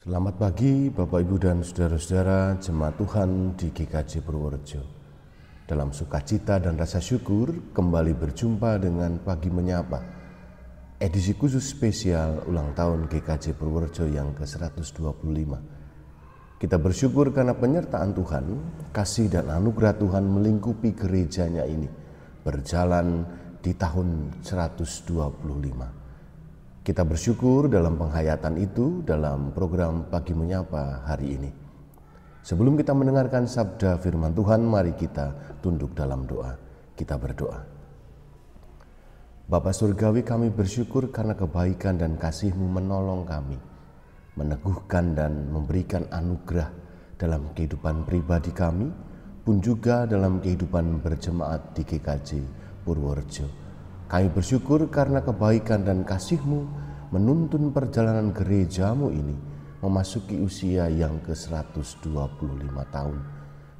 Selamat pagi Bapak Ibu dan Saudara-saudara jemaat Tuhan di GKJ Purworejo. Dalam sukacita dan rasa syukur kembali berjumpa dengan Pagi Menyapa, edisi khusus spesial ulang tahun GKJ Purworejo yang ke-125. Kita bersyukur karena penyertaan Tuhan, kasih dan anugerah Tuhan melingkupi gerejanya ini berjalan di tahun 125. Kita bersyukur dalam penghayatan itu dalam program Pagi Menyapa hari ini. Sebelum kita mendengarkan sabda firman Tuhan, mari kita tunduk dalam doa. Kita berdoa. Bapa Surgawi, kami bersyukur karena kebaikan dan kasih-Mu menolong kami, meneguhkan dan memberikan anugerah dalam kehidupan pribadi kami, pun juga dalam kehidupan berjemaat di GKJ Purworejo. Kami bersyukur karena kebaikan dan kasih-Mu menuntun perjalanan gerejamu ini memasuki usia yang ke-125 tahun.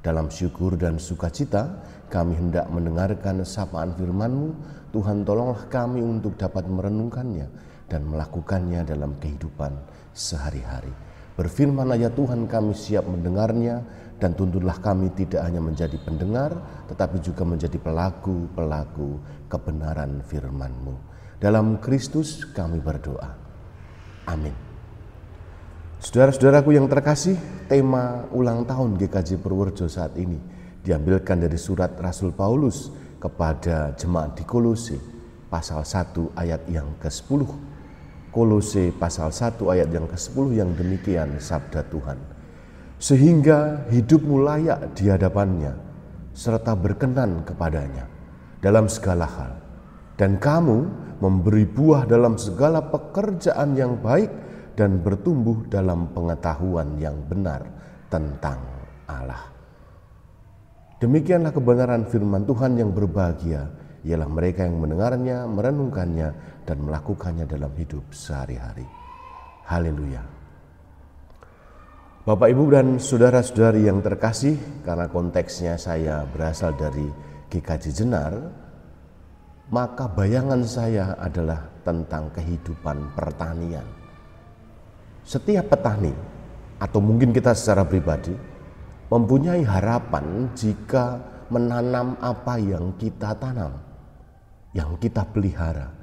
Dalam syukur dan sukacita, kami hendak mendengarkan sapaan firman-Mu. Tuhan, tolonglah kami untuk dapat merenungkannya dan melakukannya dalam kehidupan sehari-hari. Berfirman ya Tuhan, kami siap mendengarnya, dan tuntunlah kami tidak hanya menjadi pendengar, tetapi juga menjadi pelaku-pelaku kebenaran firman-Mu. Dalam Kristus kami berdoa. Amin. Saudara-saudaraku yang terkasih, tema ulang tahun GKJ Purworejo saat ini diambilkan dari surat Rasul Paulus kepada jemaat di Kolose, pasal 1 ayat yang ke-10. Kolose pasal 1 ayat yang ke-10 yang demikian sabda Tuhan. Sehingga hidupmu layak di hadapannya, serta berkenan kepadanya dalam segala hal. Dan kamu memberi buah dalam segala pekerjaan yang baik dan bertumbuh dalam pengetahuan yang benar tentang Allah. Demikianlah kebenaran firman Tuhan yang berbahagia, ialah mereka yang mendengarnya, merenungkannya, dan melakukannya dalam hidup sehari-hari. Haleluya. Bapak, Ibu, dan saudara-saudari yang terkasih, karena konteksnya saya berasal dari GKJ Jenar, maka bayangan saya adalah tentang kehidupan pertanian. Setiap petani, atau mungkin kita secara pribadi, mempunyai harapan jika menanam apa yang kita tanam, yang kita pelihara,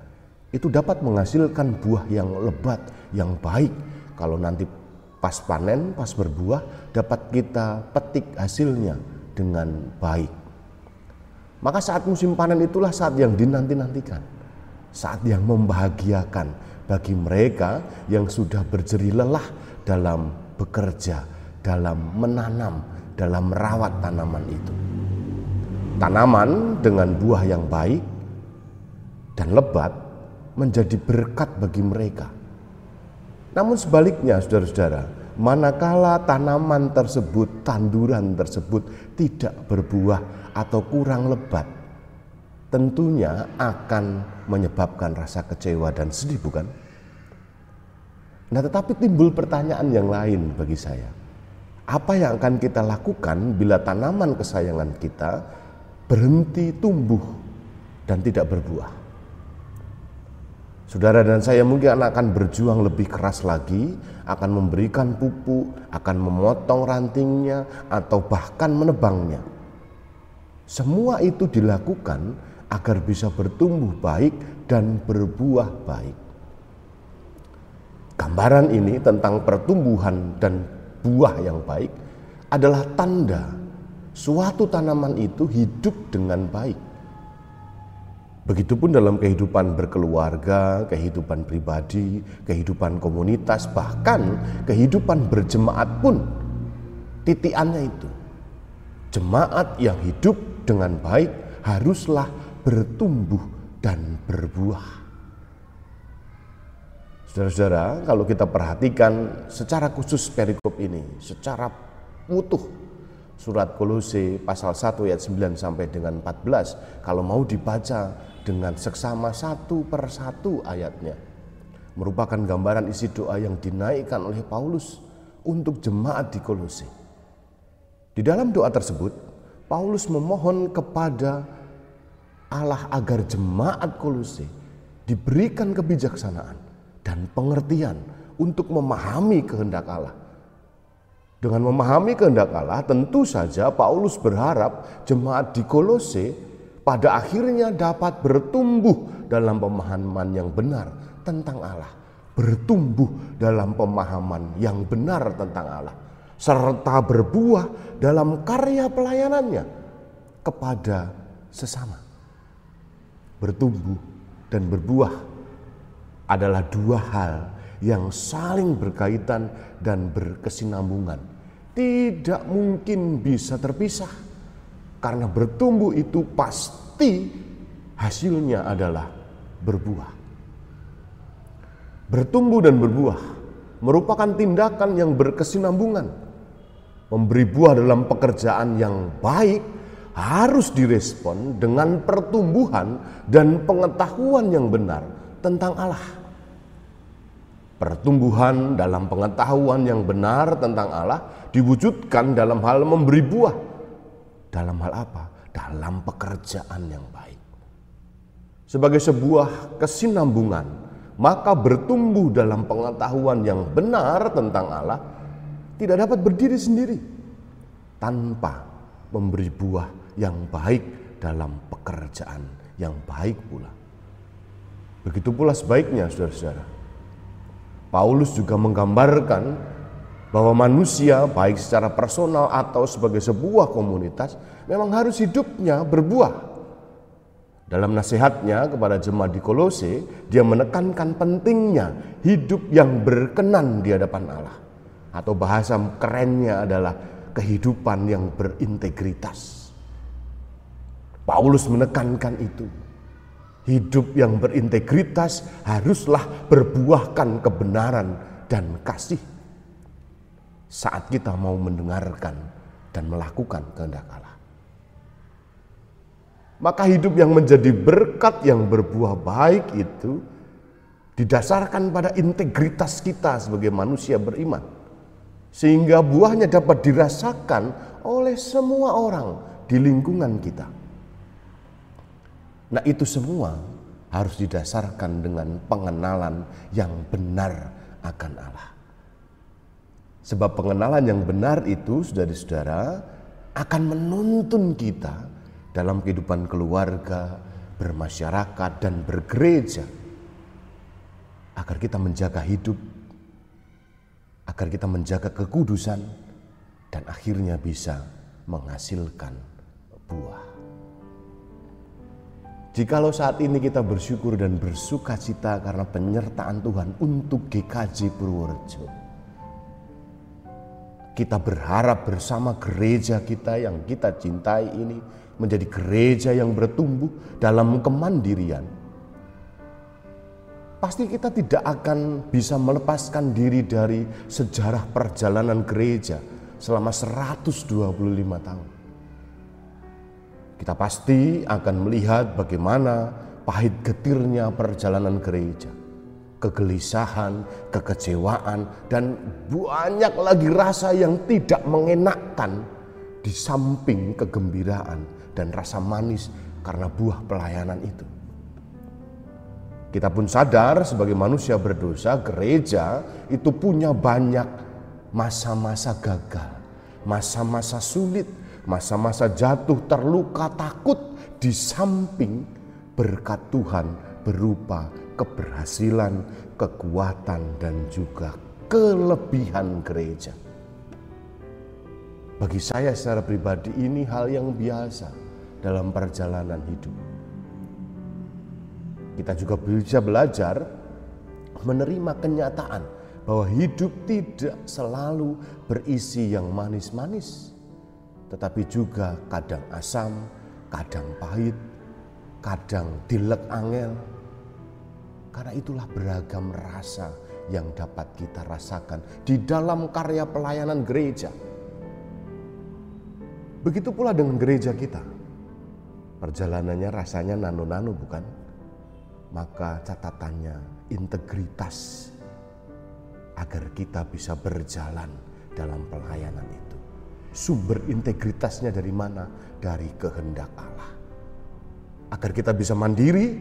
itu dapat menghasilkan buah yang lebat, yang baik. Kalau nanti pas panen, pas berbuah, dapat kita petik hasilnya dengan baik. Maka saat musim panen itulah saat yang dinanti-nantikan, saat yang membahagiakan bagi mereka yang sudah berjerih lelah dalam bekerja, dalam menanam, dalam merawat tanaman itu. Tanaman dengan buah yang baik dan lebat menjadi berkat bagi mereka. Namun sebaliknya, saudara-saudara, manakala tanaman tersebut, tanduran tersebut tidak berbuah atau kurang lebat, tentunya akan menyebabkan rasa kecewa dan sedih, bukan? Nah, tetapi timbul pertanyaan yang lain bagi saya. Apa yang akan kita lakukan bila tanaman kesayangan kita berhenti tumbuh dan tidak berbuah? Saudara dan saya mungkin akan berjuang lebih keras lagi, akan memberikan pupuk, akan memotong rantingnya, atau bahkan menebangnya. Semua itu dilakukan agar bisa bertumbuh baik dan berbuah baik. Gambaran ini tentang pertumbuhan dan buah yang baik adalah tanda suatu tanaman itu hidup dengan baik. Begitupun dalam kehidupan berkeluarga, kehidupan pribadi, kehidupan komunitas, bahkan kehidupan berjemaat pun titiannya itu. Jemaat yang hidup dengan baik haruslah bertumbuh dan berbuah. Saudara-saudara, kalau kita perhatikan secara khusus perikop ini, secara utuh, surat Kolose pasal 1 ayat 9 sampai dengan 14, kalau mau dibaca dengan seksama satu per satu ayatnya, merupakan gambaran isi doa yang dinaikkan oleh Paulus untuk jemaat di Kolose. Di dalam doa tersebut, Paulus memohon kepada Allah agar jemaat Kolose diberikan kebijaksanaan dan pengertian untuk memahami kehendak Allah. Dengan memahami kehendak Allah, tentu saja Paulus berharap jemaat di Kolose pada akhirnya dapat bertumbuh dalam pemahaman yang benar tentang Allah. Bertumbuh dalam pemahaman yang benar tentang Allah. Serta berbuah dalam karya pelayanannya kepada sesama. Bertumbuh dan berbuah adalah dua hal yang saling berkaitan dan berkesinambungan. Tidak mungkin bisa terpisah, karena bertumbuh itu pasti hasilnya adalah berbuah. Bertumbuh dan berbuah merupakan tindakan yang berkesinambungan. Memberi buah dalam pekerjaan yang baik harus direspon dengan pertumbuhan dan pengetahuan yang benar tentang Allah. Pertumbuhan dalam pengetahuan yang benar tentang Allah diwujudkan dalam hal memberi buah. Dalam hal apa? Dalam pekerjaan yang baik. Sebagai sebuah kesinambungan, maka bertumbuh dalam pengetahuan yang benar tentang Allah tidak dapat berdiri sendiri tanpa memberi buah yang baik dalam pekerjaan yang baik pula. Begitu pula sebaiknya, saudara-saudara. Paulus juga menggambarkan bahwa manusia baik secara personal atau sebagai sebuah komunitas memang harus hidupnya berbuah. Dalam nasihatnya kepada jemaat di Kolose, dia menekankan pentingnya hidup yang berkenan di hadapan Allah. Atau bahasa kerennya adalah kehidupan yang berintegritas. Paulus menekankan itu. Hidup yang berintegritas haruslah berbuahkan kebenaran dan kasih saat kita mau mendengarkan dan melakukan kehendak Allah. Maka hidup yang menjadi berkat yang berbuah baik itu didasarkan pada integritas kita sebagai manusia beriman, sehingga buahnya dapat dirasakan oleh semua orang di lingkungan kita. Nah, itu semua harus didasarkan dengan pengenalan yang benar akan Allah. Sebab pengenalan yang benar itu, saudara-saudara, akan menuntun kita dalam kehidupan keluarga, bermasyarakat, dan bergereja. Agar kita menjaga hidup, agar kita menjaga kekudusan, dan akhirnya bisa menghasilkan buah. Jikalau saat ini kita bersyukur dan bersuka cita karena penyertaan Tuhan untuk GKJ Purworejo, kita berharap bersama gereja kita yang kita cintai ini menjadi gereja yang bertumbuh dalam kemandirian. Pasti kita tidak akan bisa melepaskan diri dari sejarah perjalanan gereja selama 125 tahun. Kita pasti akan melihat bagaimana pahit getirnya perjalanan gereja. Kegelisahan, kekecewaan, dan banyak lagi rasa yang tidak mengenakkan di samping kegembiraan dan rasa manis karena buah pelayanan itu. Kita pun sadar sebagai manusia berdosa, gereja itu punya banyak masa-masa gagal, masa-masa sulit, masa-masa jatuh, terluka, takut, di samping berkat Tuhan berupa keberhasilan, kekuatan, dan juga kelebihan gereja. Bagi saya secara pribadi ini hal yang biasa dalam perjalanan hidup. Kita juga bisa belajar menerima kenyataan bahwa hidup tidak selalu berisi yang manis-manis, tetapi juga kadang asam, kadang pahit, kadang dilek angel. Karena itulah beragam rasa yang dapat kita rasakan di dalam karya pelayanan gereja. Begitu pula dengan gereja kita. Perjalanannya rasanya nano-nano, bukan? Maka catatannya integritas agar kita bisa berjalan dalam pelayanan itu. Sumber integritasnya dari mana? Dari kehendak Allah. Agar kita bisa mandiri,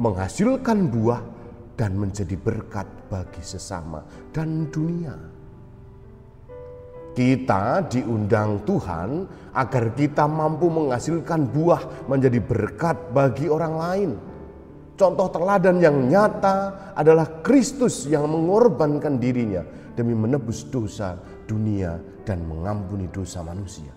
menghasilkan buah dan menjadi berkat bagi sesama dan dunia. Kita diundang Tuhan agar kita mampu menghasilkan buah menjadi berkat bagi orang lain. Contoh teladan yang nyata adalah Kristus yang mengorbankan dirinya demi menebus dosa dunia dan mengampuni dosa manusia.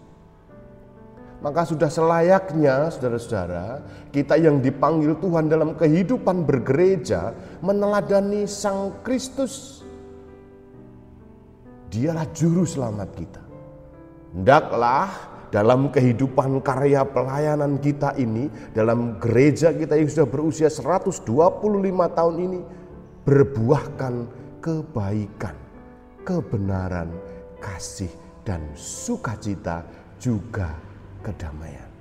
Maka sudah selayaknya saudara-saudara, kita yang dipanggil Tuhan dalam kehidupan bergereja meneladani Sang Kristus. Dialah juru selamat kita. Hendaklah dalam kehidupan karya pelayanan kita ini, dalam gereja kita yang sudah berusia 125 tahun ini, berbuahkan kebaikan, kebenaran, kasih, dan sukacita, juga kedamaian.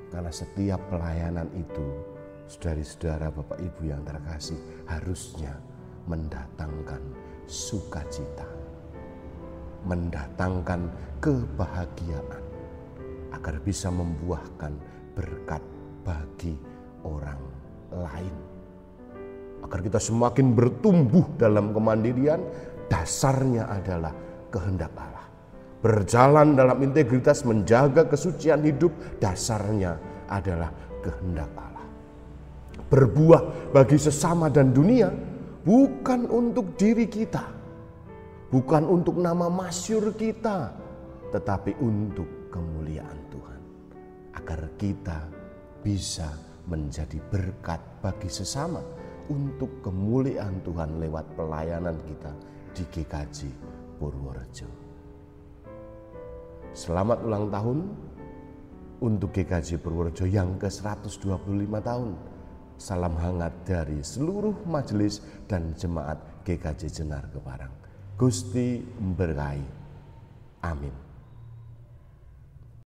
Karena setiap pelayanan itu, saudara-saudara, Bapak Ibu yang terkasih, harusnya mendatangkan sukacita, mendatangkan kebahagiaan, agar bisa membuahkan berkat bagi orang lain. Agar kita semakin bertumbuh dalam kemandirian, dasarnya adalah kehendak Allah. Berjalan dalam integritas, menjaga kesucian hidup, dasarnya adalah kehendak Allah. Berbuah bagi sesama dan dunia, bukan untuk diri kita, bukan untuk nama masyhur kita, tetapi untuk kemuliaan Tuhan. Agar kita bisa menjadi berkat bagi sesama untuk kemuliaan Tuhan lewat pelayanan kita di GKJ Purworejo. Selamat ulang tahun untuk GKJ Purworejo yang ke-125 tahun. Salam hangat dari seluruh majelis dan jemaat GKJ Jenar Keparang. Gusti memberkahi. Amin.